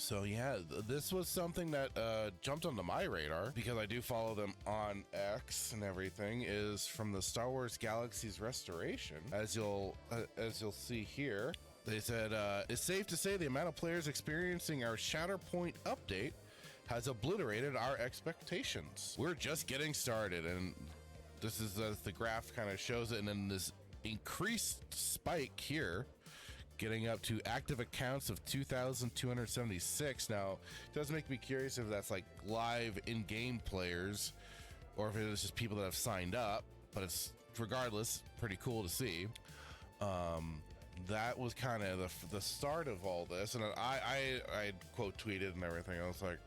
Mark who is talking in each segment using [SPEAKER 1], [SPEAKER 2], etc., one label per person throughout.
[SPEAKER 1] So yeah, this was something that jumped onto my radar because I do follow them on X and everything. Is from the Star Wars Galaxy's Restoration, as you'll see here. They said it's safe to say the amount of players experiencing our Shatterpoint update has obliterated our expectations. We're just getting started, and this is as the graph kind of shows it, and then this increased spike here, getting up to active accounts of 2,276. Now, it does make me curious if that's like live in-game players or if it's just people that have signed up, but it's regardless pretty cool to see. That was kind of the start of all this, and I quote tweeted and everything. I was like,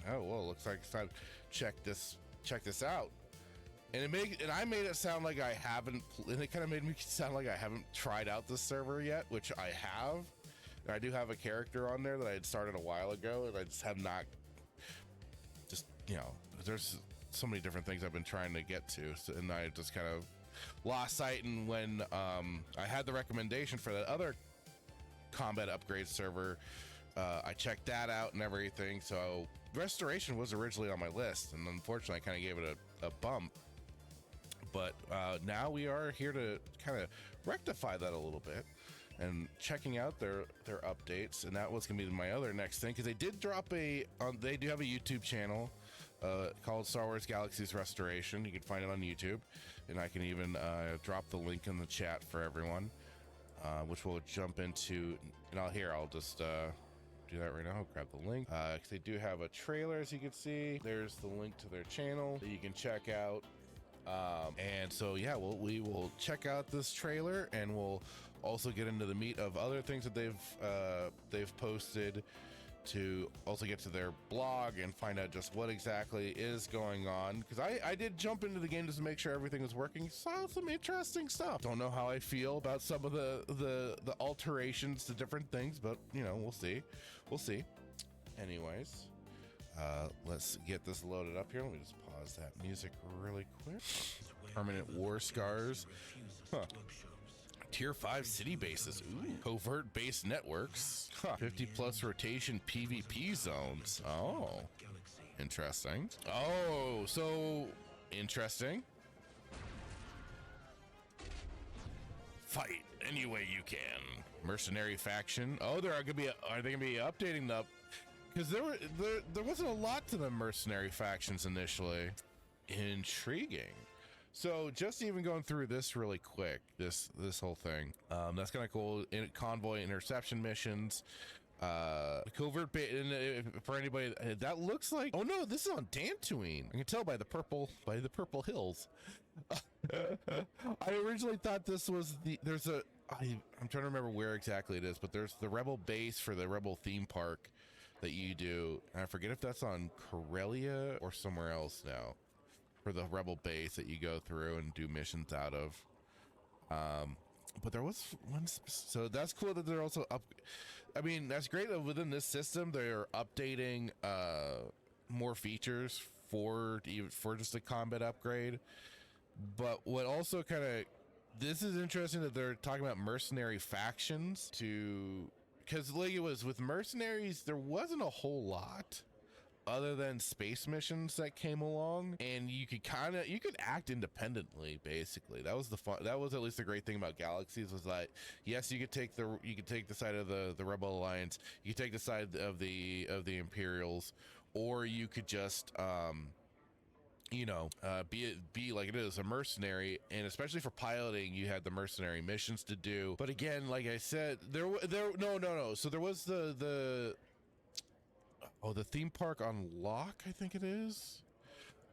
[SPEAKER 1] oh well, looks like it's time to check this out. And I made it sound like I haven't, and it kind of made me sound like I haven't tried out this server yet, which I have. And I do have a character on there that I had started a while ago, and I just have not, just, you know, there's so many different things I've been trying to get to, and I just kind of lost sight. And when I had the recommendation for that other combat upgrade server, I checked that out and everything. So Restoration was originally on my list, and unfortunately I kind of gave it a bump. But now we are here to kind of rectify that a little bit and checking out their updates. And that was gonna be my other next thing, because they did drop they do have a YouTube channel called Star Wars Galaxy's Restoration. You can find it on YouTube, and I can even drop the link in the chat for everyone, which we'll jump into. And I'll just do that right now. I'll grab the link, because they do have a trailer, as you can see. There's the link to their channel that you can check out. And so yeah, we will check out this trailer, and we'll also get into the meat of other things that they've posted, to also get to their blog and find out just what exactly is going on, because I did jump into the game just to make sure everything was working. Saw some interesting stuff. Don't know how I feel about some of the alterations to different things, but you know, we'll see. Anyways, let's get this loaded up here. Let me just pause that music really quick. Permanent war scars. Huh. Tier 5 city bases. Ooh. Covert base networks. Huh. 50 plus rotation PvP zones. Oh, interesting. Oh, so interesting. Fight any way you can. Mercenary faction. Oh, are they gonna be updating the, because there wasn't a lot to the mercenary factions initially. Intriguing. So just even going through this really quick, this whole thing, that's kind of cool. Convoy interception missions, covert for anybody that looks like, oh no, this is on Dantooine. I can tell by the purple hills. I originally thought this was I'm trying to remember where exactly it is, but there's the Rebel base for the Rebel theme park that you do. And I forget if that's on Corellia or somewhere else now, for the Rebel base that you go through and do missions out of. But there was one, so that's cool that they're also I mean, that's great that within this system they're updating more features for just a combat upgrade. But what also kind of, this is interesting that they're talking about mercenary factions, because like it was with mercenaries, there wasn't a whole lot other than space missions that came along, and you could act independently. Basically, that was that was at least the great thing about Galaxies, was that yes, you could take the side of the Rebel Alliance, you could take the side of the Imperials, or you could just be like it is, a mercenary. And especially for piloting, you had the mercenary missions to do. But again, like I said, no. So there was the theme park on Lock, I think it is.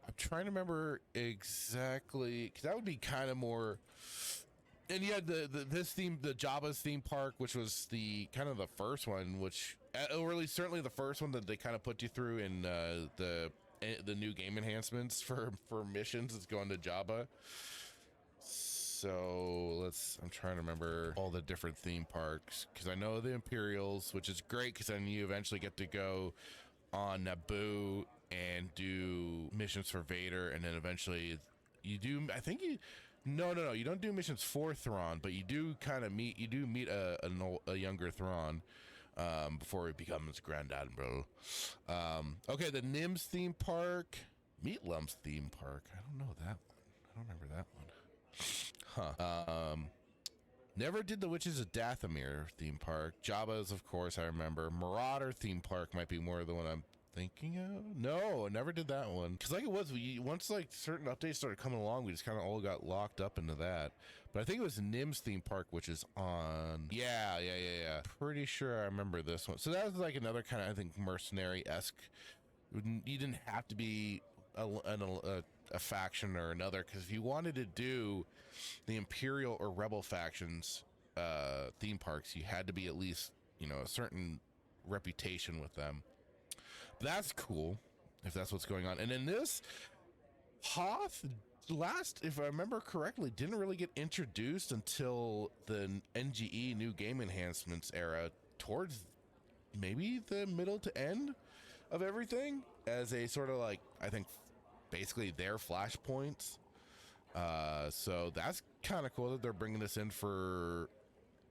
[SPEAKER 1] I'm trying to remember exactly, because that would be kind of more. And you had the Jabba's theme park, which was the kind of the first one, which, or at least certainly the first one that they kind of put you through in the new game enhancements for missions. It's going to Jabba. So I'm trying to remember all the different theme parks, because I know the Imperials, which is great, because then you eventually get to go on Naboo and do missions for Vader, and then eventually you do, I think you don't do missions for Thrawn, but you do kind of meet a younger Thrawn. before he becomes Grand Admiral. Okay, the Nims theme park, Meat Lumps theme park. I don't know that one. I don't remember that one. Huh. Never did the Witches of Dathomir theme park. Jabba's, of course, I remember. Marauder theme park might be more the one I'm thinking of. No, I never did that one. Because like it was, once like certain updates started coming along, we just kind of all got locked up into that. But I think it was Nim's theme park, which is on. Yeah. Pretty sure I remember this one. So that was like another kind of, I think, mercenary-esque. You didn't have to be a faction or another, because if you wanted to do the Imperial or Rebel factions theme parks, you had to be at least, a certain reputation with them. But that's cool if that's what's going on. And in this, Hoth last, if I remember correctly, didn't really get introduced until the NGE new game enhancements era, towards maybe the middle to end of everything, as a sort of like, I think, basically their flashpoints. So that's kind of cool that they're bringing this in for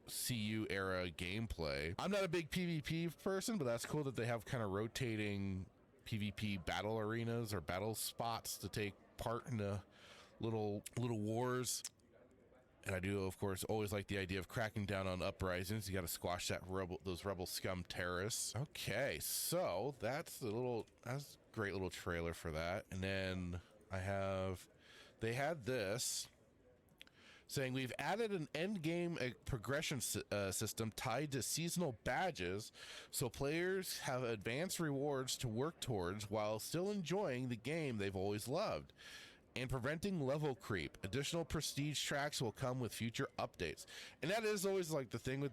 [SPEAKER 1] CU era gameplay. I'm not a big PvP person, but that's cool that they have kind of rotating PvP battle arenas or battle spots to take part in the little wars. And I do, of course, always like the idea of cracking down on uprisings. You got to squash those rebel scum terrorists. Okay, so that's a great little trailer for that. And then they had this saying, we've added an end game progression system tied to seasonal badges, so players have advanced rewards to work towards while still enjoying the game they've always loved, and preventing level creep. Additional prestige tracks will come with future updates. And that is always like the thing with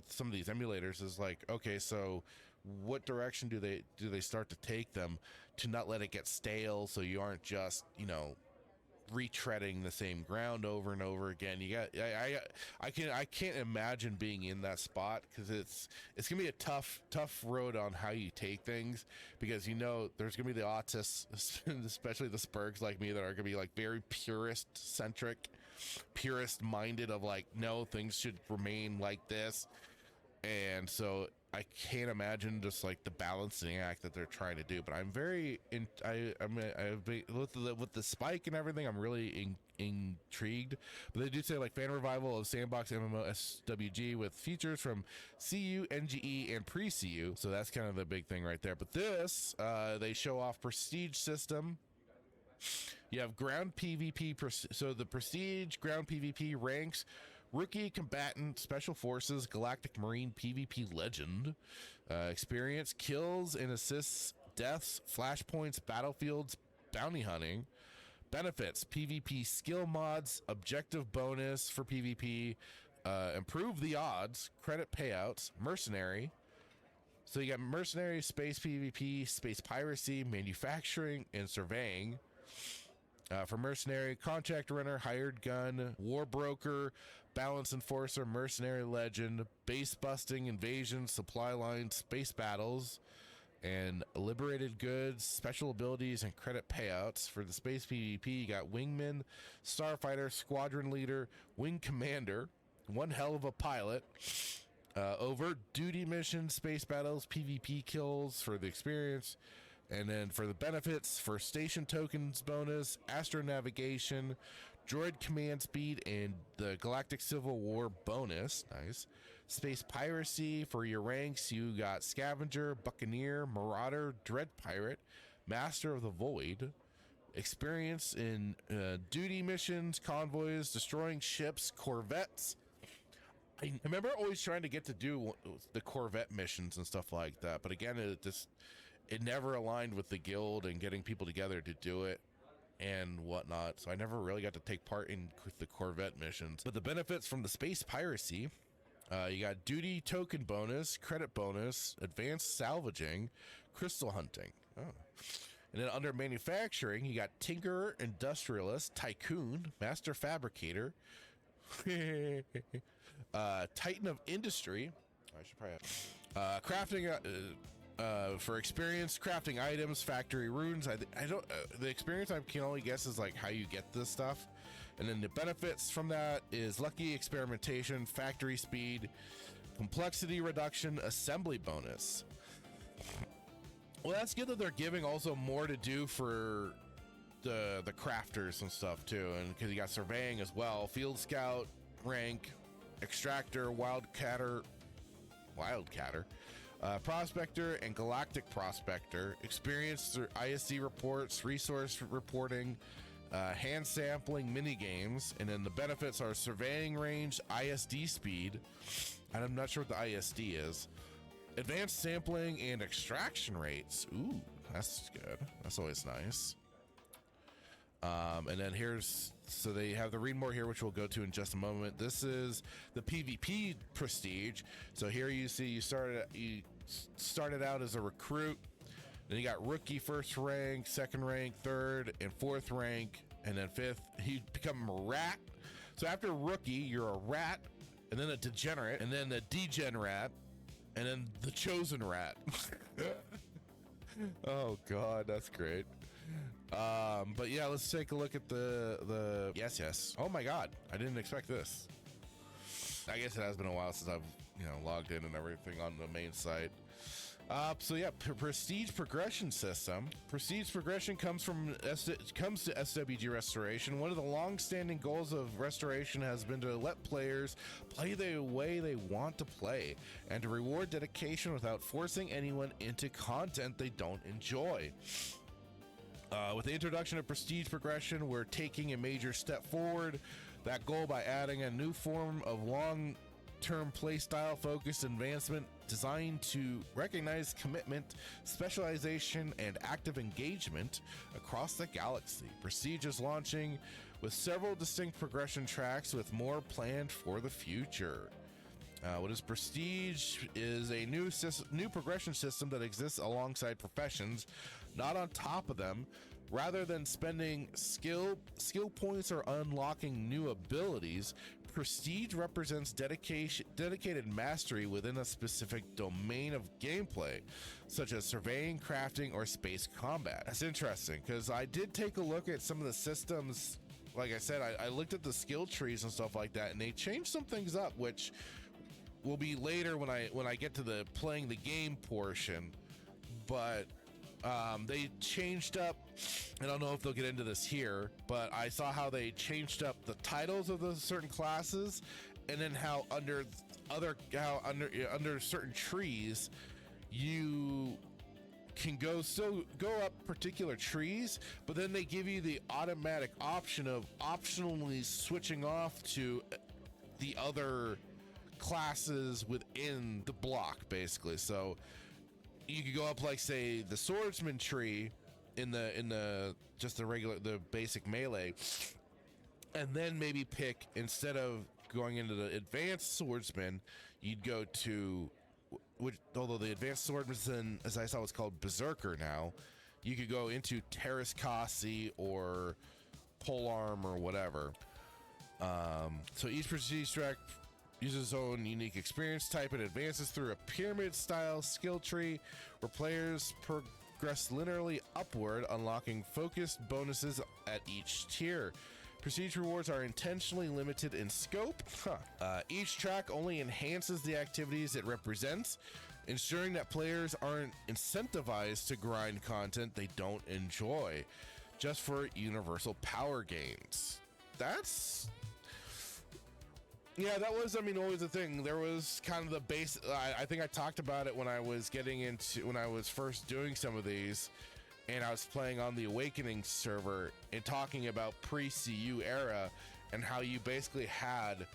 [SPEAKER 1] some of these emulators, is like, okay, so what direction do they start to take them to not let it get stale, so you aren't just retreading the same ground over and over again. I can't imagine being in that spot, because it's gonna be a tough road on how you take things, because there's gonna be the autists, especially the spurgs like me, that are gonna be like very purist minded, of like, no, things should remain like this. And so I can't imagine just like the balancing act that they're trying to do. But I'm very with the spike and everything, I'm really intrigued. But they do say like fan revival of sandbox MMO SWG with features from CU, NGE, and pre-CU. So that's kind of the big thing right there. But this, they show off prestige system. You have ground PvP. So the prestige ground PvP ranks: Rookie, Combatant, Special Forces, Galactic Marine, PvP Legend. Experience: kills and assists, deaths, flashpoints, battlefields, bounty hunting. Benefits: PvP skill mods, objective bonus for PvP, improve the odds, credit payouts, mercenary. So you got mercenary, space PvP, space piracy, manufacturing, and surveying. For mercenary: contract runner, hired gun, war broker, balance enforcer, mercenary legend, base busting, invasion, supply line, space battles, and liberated goods, special abilities, and credit payouts. For the space PvP, you got wingman, starfighter, squadron leader, wing commander, one hell of a pilot, overt duty missions, space battles, PvP kills for the experience. And then for the benefits: for station tokens bonus, astro navigation, droid command speed, and the Galactic Civil War bonus. Nice. Space piracy: for your ranks, you got scavenger, buccaneer, marauder, dread pirate, master of the void. Experience in duty missions, convoys, destroying ships, corvettes. I remember always trying to get to do the Corvette missions and stuff like that, but again, it never aligned with the guild and getting people together to do it and whatnot, so I never really got to take part in the Corvette missions. But the benefits from the space piracy, you got duty token bonus, credit bonus, advanced salvaging, crystal hunting. And then under manufacturing, you got tinkerer, industrialist, tycoon, master fabricator, titan of industry. I should probably crafting. For experience, crafting items, factory runes. I don't. The experience I can only guess is like how you get this stuff, and then the benefits from that is lucky experimentation, factory speed, Complexity reduction assembly bonus. Well, that's good that they're giving also more to do for the crafters and stuff too, and because you got surveying as well, field scout rank, extractor, wildcatter, prospector, and galactic prospector. Experience through ISD reports, resource reporting, hand sampling, mini games, and then the benefits are surveying range, ISD speed, and I'm not sure what the ISD is. Advanced sampling and extraction rates. Ooh, that's good. That's always nice. And then so they have the read more here, which we'll go to in just a moment. This is the PvP prestige. So here you see you started out as a recruit, then you got rookie first rank, second rank, third and fourth rank, and then fifth you become a rat. So after rookie you're a rat, and then a degenerate, and then the degenerate, and then the chosen rat. Oh god, that's great. But yeah, let's take a look at the yes. Oh my god, I didn't expect this. I guess it has been a while since I've logged in and everything on the main site. So yeah, prestige progression system. Prestige progression comes to SWG Restoration. One of the long-standing goals of Restoration has been to let players play the way they want to play, and to reward dedication without forcing anyone into content they don't enjoy. With the introduction of prestige progression, we're taking a major step forward that goal by adding a new form of long-term playstyle focused advancement designed to recognize commitment, specialization, and active engagement across the galaxy. Prestige is launching with several distinct progression tracks, with more planned for the future. What is Prestige is a new progression system that exists alongside professions, not on top of them. Rather than spending skill points or unlocking new abilities, Prestige represents dedicated mastery within a specific domain of gameplay, such as surveying, crafting, or space combat. That's interesting, because I did take a look at some of the systems. Like I said, I looked at the skill trees and stuff like that, and they changed some things up, which will be later when I get to the playing the game portion. But they changed up, I don't know if they'll get into this here, but I saw how they changed up the titles of the certain classes, and then how under certain trees you can go up particular trees, but then they give you the automatic option of optionally switching off to the other classes within the block, basically. So you could go up, like, say, the swordsman tree in the just the basic melee, and then maybe pick, instead of going into the advanced swordsman, you'd go to, which, although the advanced swordsman, as I saw, was called berserker now, you could go into Terras Kasi or polearm or whatever. So each prestige track uses its own unique experience type and advances through a pyramid-style skill tree where players progress linearly upward, unlocking focused bonuses at each tier. Prestige rewards are intentionally limited in scope. Each track only enhances the activities it represents, ensuring that players aren't incentivized to grind content they don't enjoy, just for universal power gains. That was, always the thing. There was kind of the base. I think I talked about it when I was first doing some of these, and I was playing on the Awakening server and talking about pre-CU era, and how you basically had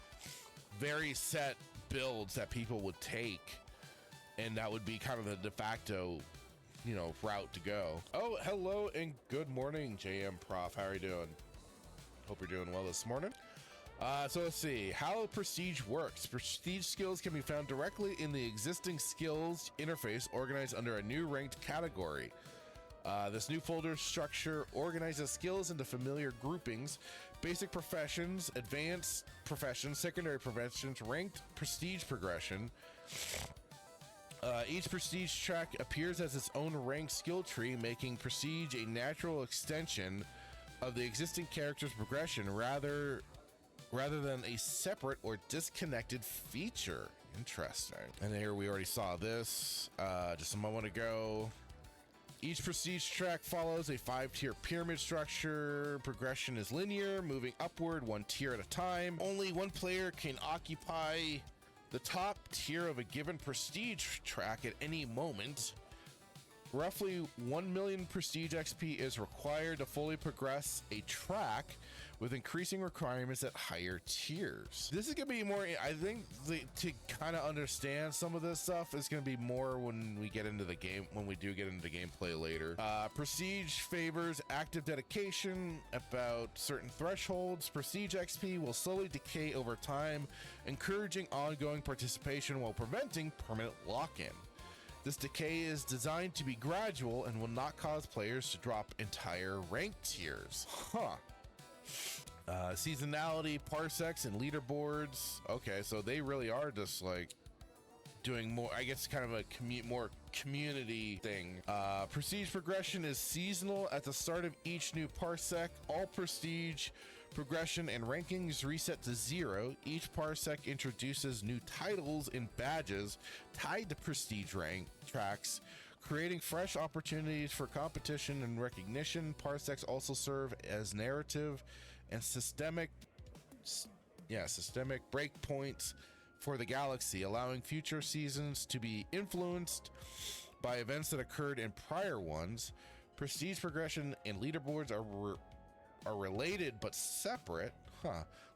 [SPEAKER 1] very set builds that people would take, and that would be kind of the de facto, route to go. Oh, hello and good morning, JM Prof. How are you doing? Hope you're doing well this morning. So let's see how Prestige works. Prestige skills can be found directly in the existing skills interface, organized under a new ranked category. This new folder structure organizes skills into familiar groupings: basic professions, advanced professions, secondary professions, ranked prestige progression. Each prestige track appears as its own ranked skill tree, making prestige a natural extension of the existing character's progression rather than a separate or disconnected feature. Interesting. And here we already saw this just a moment ago. Each prestige track follows a 5-tier pyramid structure. Progression is linear, moving upward 1 tier at a time. Only one player can occupy the top tier of a given prestige track at any moment. Roughly 1 million prestige XP is required to fully progress a track, with increasing requirements at higher tiers. This is gonna be more, I think, to kind of understand some of this stuff is gonna be more when we get into the game, when we do get into the gameplay later. Prestige favors active dedication about certain thresholds. Prestige XP will slowly decay over time, encouraging ongoing participation while preventing permanent lock-in. This decay is designed to be gradual and will not cause players to drop entire rank tiers. Seasonality, parsecs, and leaderboards. Okay, so they really are just like doing more, I guess, kind of a more community thing. Prestige progression is seasonal at the start of each new parsec. All prestige progression and rankings reset to 0. Each parsec introduces new titles and badges tied to prestige rank tracks, creating fresh opportunities for competition and recognition. Parsecs also serve as narrative and systemic breakpoints for the galaxy, allowing future seasons to be influenced by events that occurred in prior ones. Prestige progression and leaderboards are related but separate.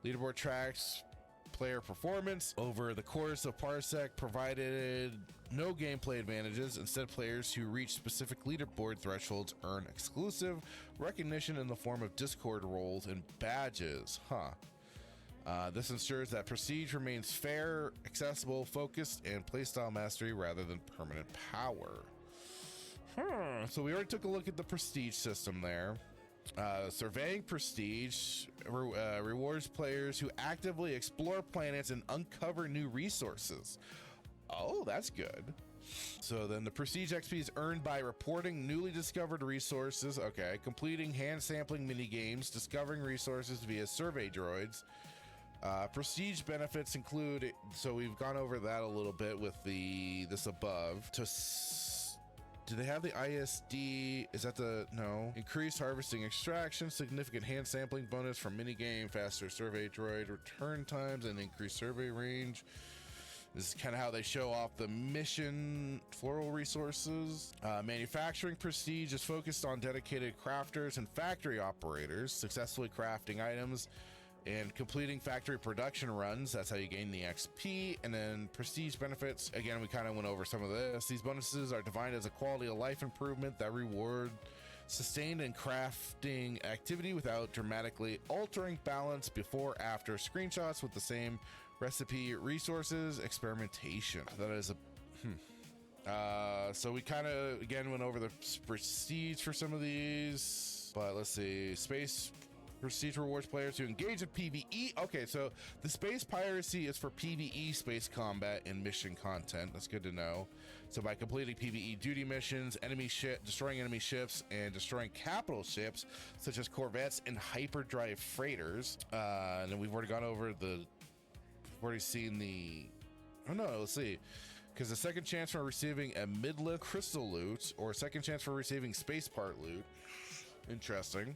[SPEAKER 1] Leaderboard tracks player performance over the course of parsec, provided no gameplay advantages. Instead, players who reach specific leaderboard thresholds earn exclusive recognition in the form of Discord roles and badges. This ensures that prestige remains fair, accessible, focused, and playstyle mastery rather than permanent power. So we already took a look at the prestige system there. Surveying prestige rewards players who actively explore planets and uncover new resources. Oh, that's good. So then the prestige XP is earned by reporting newly discovered resources. Okay, completing hand sampling mini games, discovering resources via survey droids. Prestige benefits include, so we've gone over that a little bit with this above. Do they have the ISD? Is that no? Increased harvesting extraction, significant hand sampling bonus from minigame, faster survey droid return times, and increased survey range. This is kind of how they show off the mission floral resources. Manufacturing prestige is focused on dedicated crafters and factory operators, successfully crafting items and completing factory production runs. That's how you gain the XP. And then prestige benefits, again, we kind of went over some of this. These bonuses are defined as a quality of life improvement that reward sustained and crafting activity without dramatically altering balance before after screenshots with the same recipe resources experimentation. That is so we kind of again went over the prestige for some of these, but let's see. Space prestige rewards players who engage in PvE. Okay, so the space piracy is for PvE space combat and mission content. That's good to know. So by completing PvE duty missions, destroying enemy ships, and destroying capital ships such as corvettes and hyperdrive freighters. And then we've already gone over we've already seen let's see. Because the second chance for receiving a mid-lift crystal loot or second chance for receiving space part loot. Interesting.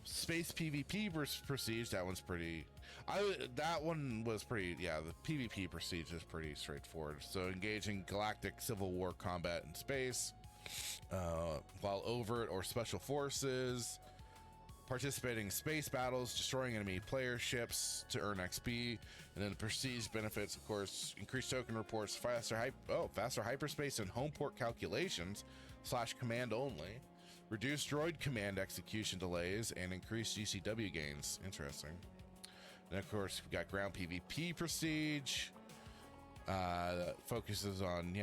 [SPEAKER 1] Space PvP versus prestige. That one's pretty. That one was pretty. Yeah, the PvP prestige is pretty straightforward. So engaging galactic civil war combat in space, while overt or special forces, participating in space battles, destroying enemy player ships to earn XP, and then the prestige benefits, of course, increased token reports, faster hyperspace and home port calculations / command only. Reduce droid command execution delays and increase GCW gains. Interesting. And of course, we got ground PvP prestige. That focuses on,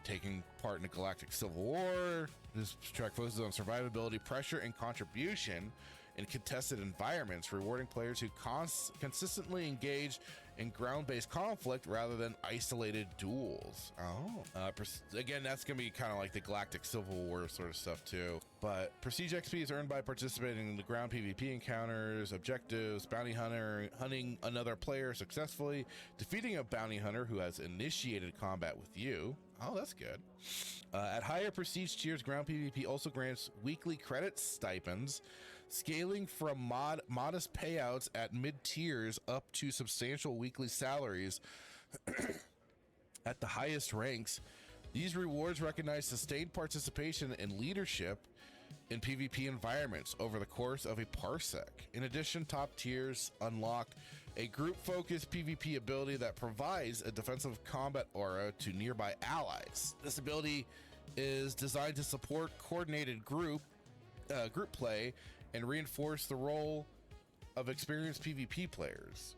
[SPEAKER 1] taking part in a galactic civil war. This track focuses on survivability, pressure, and contribution. in contested environments, rewarding players who consistently engage in ground-based conflict rather than isolated duels. Again, that's gonna be kind of like the Galactic Civil War sort of stuff too. But Prestige XP is earned by participating in the ground PvP encounters, objectives, bounty hunting another player successfully, defeating a bounty hunter who has initiated combat with you. Oh, that's good. At higher prestige tiers, ground PvP also grants weekly credit stipends, scaling from modest payouts at mid tiers up to substantial weekly salaries at the highest ranks. These rewards recognize sustained participation and leadership in PvP environments over the course of a parsec. In addition, top tiers unlock a group-focused PvP ability that provides a defensive combat aura to nearby allies. This ability is designed to support coordinated group play and reinforce the role of experienced PvP players.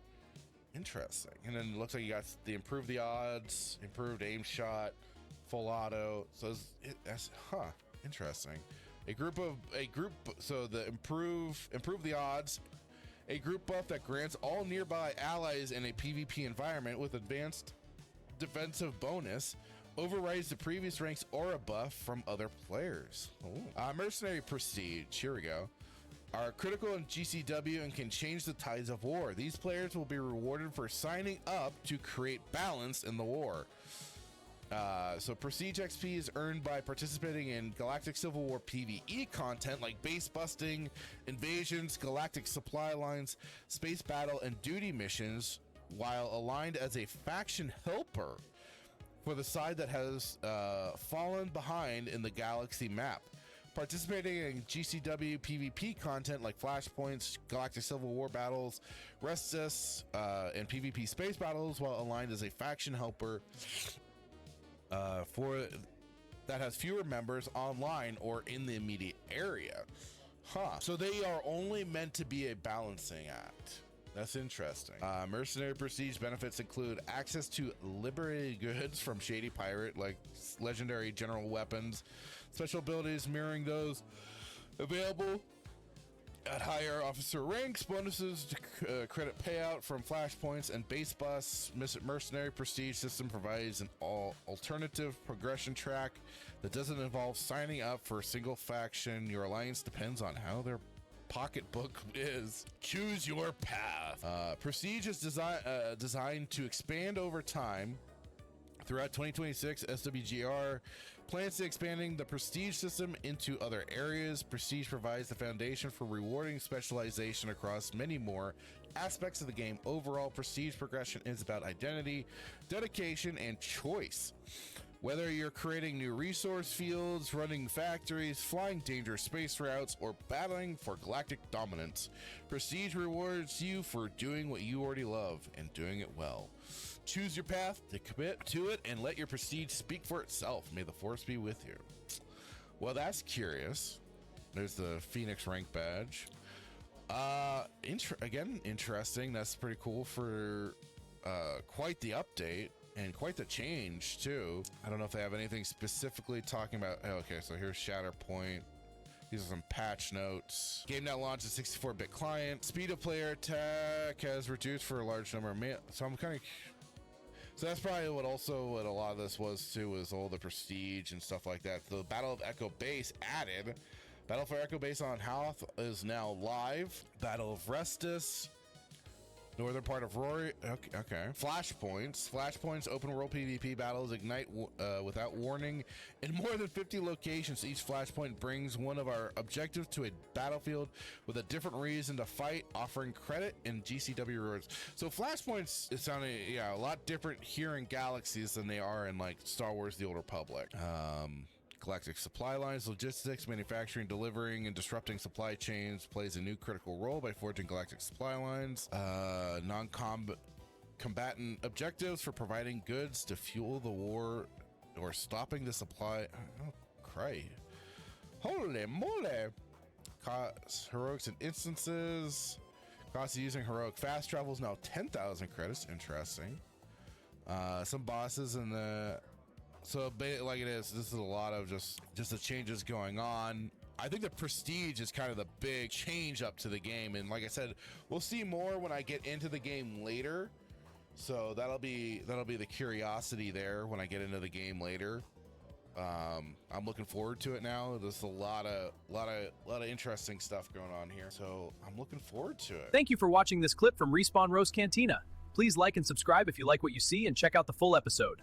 [SPEAKER 1] Interesting. And then it looks like you got the improve the odds, improved aim shot, full auto. So that's interesting. So the improve the odds, a group buff that grants all nearby allies in a PvP environment with advanced defensive bonus overrides the previous rank's aura buff from other players. Mercenary Prestige, here we go, are critical in GCW and can change the tides of war. These players will be rewarded for signing up to create balance in the war. So Prestige XP is earned by participating in Galactic Civil War PvE content like base busting, invasions, galactic supply lines, space battle, and duty missions, while aligned as a faction helper for the side that has fallen behind in the galaxy map. Participating in GCW PvP content like flashpoints, Galactic Civil War battles, Restus, and PvP space battles, while aligned as a faction helper for that has fewer members online or in the immediate area. So they are only meant to be a balancing act. That's interesting. Mercenary Prestige benefits include access to liberated goods from Shady Pirate, like legendary general weapons, special abilities mirroring those available at higher officer ranks, bonuses to credit payout from flashpoints, and base bus. Mercenary Prestige system provides an alternative progression track that doesn't involve signing up for a single faction. Your alliance depends on how their pocketbook is. Choose your path. Prestige is designed to expand over time. Throughout 2026, SWGR plans to expanding the Prestige system into other areas. Prestige provides the foundation for rewarding specialization across many more aspects of the game. Overall, Prestige progression is about identity, dedication, and choice. Whether you're creating new resource fields, running factories, flying dangerous space routes, or battling for galactic dominance, Prestige rewards you for doing what you already love and doing it well. Choose your path to commit to it and let your prestige speak for itself. May the force be with you. Well, that's curious. There's the Phoenix rank badge. Again, interesting. That's pretty cool for quite the update and quite the change too. I don't know if they have anything specifically talking about. Oh, okay, so here's Shatterpoint. These are some patch notes. Game now launched a 64-bit client. Speed of player attack has reduced for a large number of so I'm kind of. So that's probably what a lot of this was too, was all the prestige and stuff like that. The Battle of Echo Base added. Battle for Echo Base on Hoth is now live. Battle of Restus. Northern part of Rory. Okay. Flashpoints. Open world PvP battles ignite without warning in more than 50 locations. Each flashpoint brings one of our objectives to a battlefield with a different reason to fight, offering credit and GCW rewards. So flashpoints is sounding a lot different here in Galaxies than they are in like Star Wars: The Old Republic. Galactic supply lines, logistics, manufacturing, delivering, and disrupting supply chains plays a new critical role by forging galactic supply lines. Non-combatant objectives for providing goods to fuel the war or stopping the supply. Oh, cray. Holy moly. Cost heroics and instances. Cost of using heroic fast travel is now 10,000 credits. Interesting. Some bosses in the... So like it is, this is a lot of just the changes going on. I think the prestige is kind of the big change up to the game, and like I said, we'll see more when I get into the game later. So that'll be the curiosity there when I get into the game later. I'm looking forward to it now. There's a lot of interesting stuff going on here, so I'm looking forward to it.
[SPEAKER 2] Thank you for watching this clip from Respawn Roast Cantina. Please like and subscribe if you like what you see, and check out the full episode.